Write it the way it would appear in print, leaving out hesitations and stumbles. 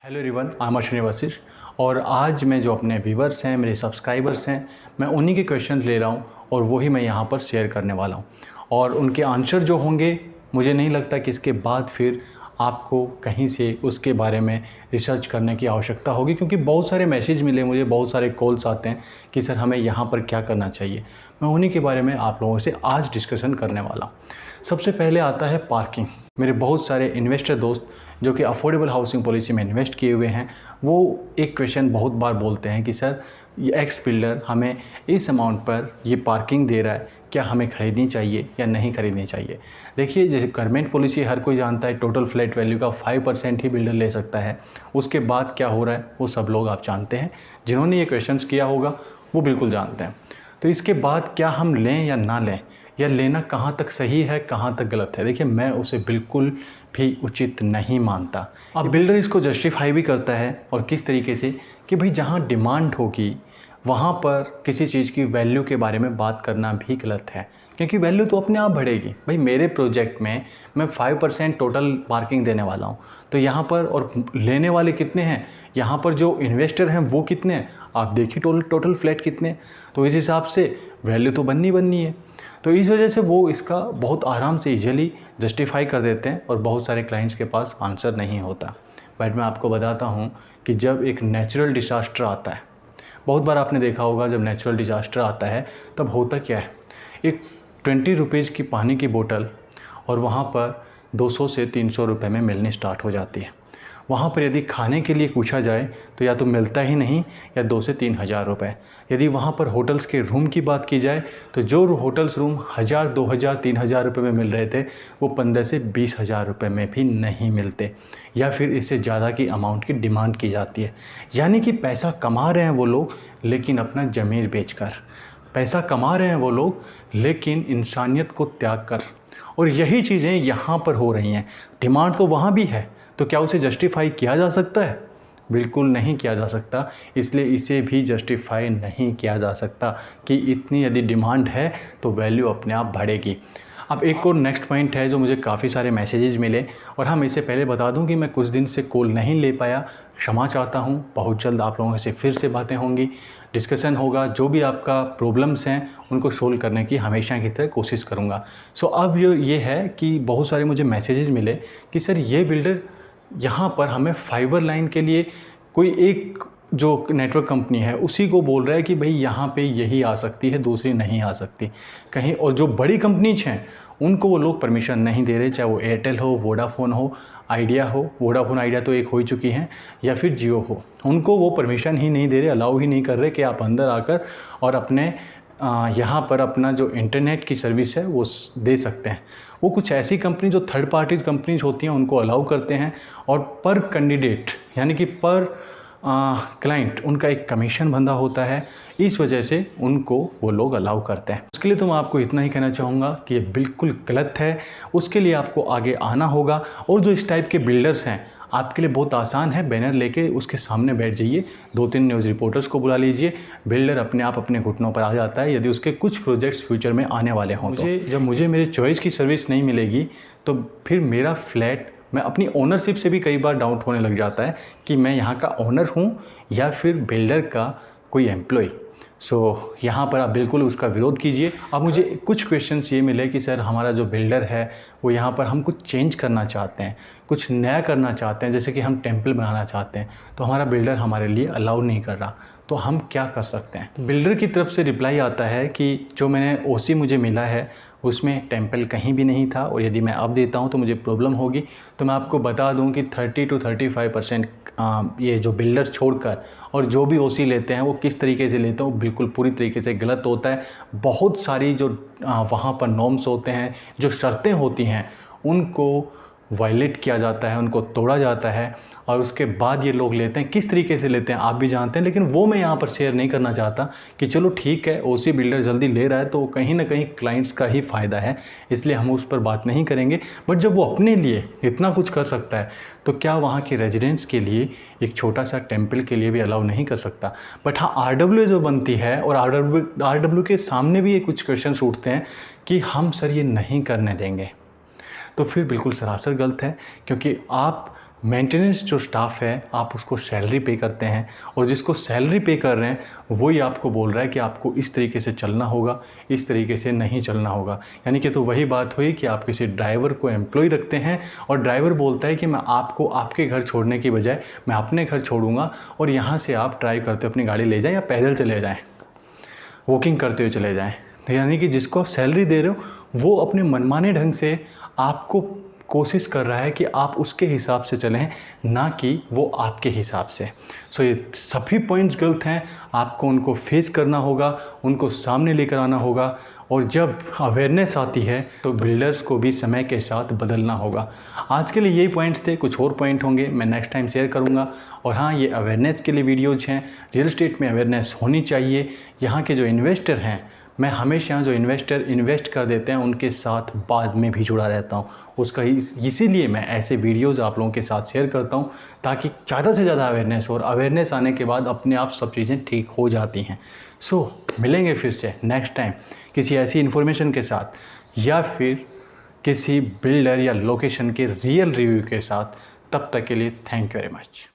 Hello everyone, I am Ashwini Vashishtha और आज मैं जो अपने व्यूवर्स हैं, मेरे सब्सक्राइबर्स हैं, मैं उन्हीं के क्वेश्चंस ले रहा हूं और वही मैं यहां पर शेयर करने वाला हूं। और उनके आंसर जो होंगे, मुझे नहीं लगता कि इसके बाद फिर आपको कहीं से उसके बारे में रिसर्च करने की आवश्यकता होगी, क्योंकि बहुत सारे मैसेज मिले मुझे, बहुत सारे कॉल्स आते हैं कि सर हमें यहाँ पर क्या करना चाहिए। मैं उन्हीं के बारे में आप लोगों से आज डिस्कशन करने वाला हूँ। सबसे पहले आता है पार्किंग। मेरे बहुत सारे इन्वेस्टर दोस्त जो कि अफोर्डेबल हाउसिंग पॉलिसी में इन्वेस्ट किए हुए हैं, वो एक क्वेश्चन बहुत बार बोलते हैं कि सर ये एक्स बिल्डर हमें इस अमाउंट पर ये पार्किंग दे रहा है, क्या हमें ख़रीदनी चाहिए या नहीं ख़रीदनी चाहिए। देखिए, जैसे गवर्नमेंट पॉलिसी हर कोई जानता है, टोटल फ्लैट वैल्यू का 5% ही बिल्डर ले सकता है। उसके बाद क्या हो रहा है वो सब लोग आप जानते हैं, जिन्होंने ये क्वेश्चंस किया होगा वो बिल्कुल जानते हैं। तो इसके बाद क्या हम लें या ना लें, या लेना कहाँ तक सही है कहाँ तक गलत है, देखिए मैं उसे बिल्कुल भी उचित नहीं मानता। अब बिल्डर इसको जस्टिफाई भी करता है, और किस तरीके से कि भाई जहाँ डिमांड होगी वहाँ पर किसी चीज़ की वैल्यू के बारे में बात करना भी गलत है, क्योंकि वैल्यू तो अपने आप बढ़ेगी। भाई मेरे प्रोजेक्ट में मैं 5% टोटल पार्किंग देने वाला हूँ, तो यहाँ पर और लेने वाले कितने हैं, यहाँ पर जो इन्वेस्टर हैं वो कितने हैं, आप देखिए टोटल फ्लैट कितने हैं, तो इस हिसाब से वैल्यू तो बननी है। तो इस वजह से वो इसका बहुत आराम से ईजिली जस्टिफाई कर देते हैं, और बहुत सारे क्लाइंट्स के पास आंसर नहीं होता। बट मैं आपको बताता हूँ कि जब एक नेचुरल डिज़ास्टर आता है, बहुत बार आपने देखा होगा जब नेचुरल डिज़ास्टर आता है तब होता क्या है, एक 20 रुपीज़ की पानी की बोतल और वहाँ पर 200 से 300 रुपये में मिलनी स्टार्ट हो जाती है। वहाँ पर यदि खाने के लिए पूछा जाए तो या तो मिलता ही नहीं, या 2 से 3 हज़ार रुपये। यदि वहाँ पर होटल्स के रूम की बात की जाए तो जो होटल्स रूम 1000, 2000, 3000 रुपये में मिल रहे थे, वो 15 से 20 हज़ार रुपये में भी नहीं मिलते, या फिर इससे ज़्यादा की अमाउंट की डिमांड की जाती है। यानी कि पैसा कमा रहे हैं वो लोग, लेकिन अपना ज़मीर बेचकर। पैसा कमा रहे हैं वो लोग, लेकिन इंसानियत को त्याग कर। और यही चीज़ें यहाँ पर हो रही हैं। डिमांड तो वहाँ भी है, तो क्या उसे जस्टिफाई किया जा सकता है? बिल्कुल नहीं किया जा सकता। इसलिए इसे भी जस्टिफाई नहीं किया जा सकता कि इतनी यदि डिमांड है तो वैल्यू अपने आप बढ़ेगी। अब एक और नेक्स्ट पॉइंट है जो मुझे काफ़ी सारे मैसेजेस मिले, और हम इससे पहले बता दूं कि मैं कुछ दिन से कॉल नहीं ले पाया, क्षमा चाहता हूं। बहुत जल्द आप लोगों से फिर से बातें होंगी, डिस्कशन होगा, जो भी आपका प्रॉब्लम्स हैं उनको सोल्व करने की हमेशा की तरह कोशिश करूंगा। सो अब ये है कि बहुत सारे मुझे मैसेजेस मिले कि सर ये बिल्डर यहाँ पर हमें फाइबर लाइन के लिए कोई एक जो नेटवर्क कंपनी है उसी को बोल रहा है कि भाई यहाँ पे यही आ सकती है, दूसरी नहीं आ सकती कहीं। और जो बड़ी कंपनीज हैं उनको वो लोग परमिशन नहीं दे रहे, चाहे वो एयरटेल हो, वोडाफोन हो, आइडिया हो। वोडाफोन आइडिया तो एक हो ही चुकी हैं, या फिर जियो हो, उनको वो परमिशन ही नहीं दे रहे, अलाउ ही नहीं कर रहे कि आप अंदर आकर और अपने यहाँ पर अपना जो इंटरनेट की सर्विस है वो दे सकते हैं। वो कुछ ऐसी कंपनी जो थर्ड पार्टीज कंपनीज होती हैं उनको अलाउ करते हैं, और पर कैंडिडेट यानी कि पर क्लाइंट उनका एक कमीशन बंधा होता है, इस वजह से उनको वो लोग अलाउ करते हैं। उसके लिए तो मैं आपको इतना ही कहना चाहूँगा कि ये बिल्कुल गलत है। उसके लिए आपको आगे आना होगा, और जो इस टाइप के बिल्डर्स हैं आपके लिए बहुत आसान है, बैनर लेके उसके सामने बैठ जाइए, 2-3 न्यूज़ रिपोर्टर्स को बुला लीजिए, बिल्डर अपने आप अपने घुटनों पर आ जाता है यदि उसके कुछ प्रोजेक्ट्स फ्यूचर में आने वाले हों। जब मुझे मेरे चॉइस की सर्विस नहीं मिलेगी तो फिर मेरा फ्लैट, मैं अपनी ओनरशिप से भी कई बार डाउट होने लग जाता है कि मैं यहाँ का ओनर हूँ या फिर बिल्डर का कोई एम्प्लॉय। सो यहाँ पर आप बिल्कुल उसका विरोध कीजिए। अब मुझे कुछ क्वेश्चंस ये मिले कि सर हमारा जो बिल्डर है वो यहाँ पर हम कुछ चेंज करना चाहते हैं, कुछ नया करना चाहते हैं, जैसे कि हम टेम्पल बनाना चाहते हैं, तो हमारा बिल्डर हमारे लिए अलाउ नहीं कर रहा, तो हम क्या कर सकते हैं। बिल्डर की तरफ से रिप्लाई आता है कि जो मैंने ओसी मुझे मिला है उसमें टेम्पल कहीं भी नहीं था, और यदि मैं अब देता हूं तो मुझे प्रॉब्लम होगी। तो मैं आपको बता दूं कि 30 to 35% ये जो बिल्डर छोड़कर और जो भी ओसी लेते हैं वो किस तरीके से लेते हैं, वो बिल्कुल पूरी तरीके से गलत होता है। बहुत सारी जो वहाँ पर नॉर्म्स होते हैं, जो शर्तें होती हैं, उनको वायलेट किया जाता है, उनको तोड़ा जाता है, और उसके बाद ये लोग लेते हैं। किस तरीके से लेते हैं आप भी जानते हैं, लेकिन वो मैं यहाँ पर शेयर नहीं करना चाहता कि चलो ठीक है ओसी बिल्डर जल्दी ले रहा है तो कहीं ना कहीं क्लाइंट्स का ही फ़ायदा है, इसलिए हम उस पर बात नहीं करेंगे। बट जब वो अपने लिए इतना कुछ कर सकता है तो क्या वहाँ के रेजिडेंट्स के लिए एक छोटा सा टेम्पल के लिए भी अलाउ नहीं कर सकता। बट हाँ, RW जो बनती है, और RW के सामने भी ये कुछ क्वेश्चन उठते हैं कि हम सर ये नहीं करने देंगे, तो फिर बिल्कुल सरासर गलत है, क्योंकि आप मेंटेनेंस जो स्टाफ है आप उसको सैलरी पे करते हैं, और जिसको सैलरी पे कर रहे हैं वही आपको बोल रहा है कि आपको इस तरीके से चलना होगा, इस तरीके से नहीं चलना होगा। यानी कि तो वही बात हुई कि आप किसी ड्राइवर को एम्प्लॉय रखते हैं और ड्राइवर बोलता है कि मैं आपको आपके घर छोड़ने की बजाय मैं अपने घर छोड़ूंगा, और यहाँ से आप ड्राइव करते अपनी गाड़ी ले जाएँ या पैदल चले जाएँ, वॉकिंग करते हुए चले जाएँ। तो यानी कि जिसको आप सैलरी दे रहे हो वो अपने मनमाने ढंग से आपको कोशिश कर रहा है कि आप उसके हिसाब से चलें, ना कि वो आपके हिसाब से। सो ये सभी पॉइंट्स गलत हैं, आपको उनको फेस करना होगा, उनको सामने लेकर आना होगा, और जब अवेयरनेस आती है तो बिल्डर्स को भी समय के साथ बदलना होगा। आज के लिए यही पॉइंट्स थे, कुछ और पॉइंट होंगे मैं नेक्स्ट टाइम शेयर करूँगा। और हाँ, ये अवेयरनेस के लिए वीडियोज़ हैं, रियल एस्टेट में अवेयरनेस होनी चाहिए। यहाँ के जो इन्वेस्टर हैं, मैं हमेशा जो इन्वेस्टर इन्वेस्ट कर देते हैं उनके साथ बाद में भी जुड़ा रहता हूँ, उसका इसीलिए मैं ऐसे वीडियोज़ आप लोगों के साथ शेयर करता हूँ, ताकि ज़्यादा से ज़्यादा अवेयरनेस हो, और अवेयरनेस आने के बाद अपने आप सब चीज़ें ठीक हो जाती हैं। सो मिलेंगे फिर से नेक्स्ट टाइम किसी ऐसी इन्फॉर्मेशन के साथ, या फिर किसी बिल्डर या लोकेशन के रियल रिव्यू के साथ। तब तक के लिए थैंक यू वेरी मच।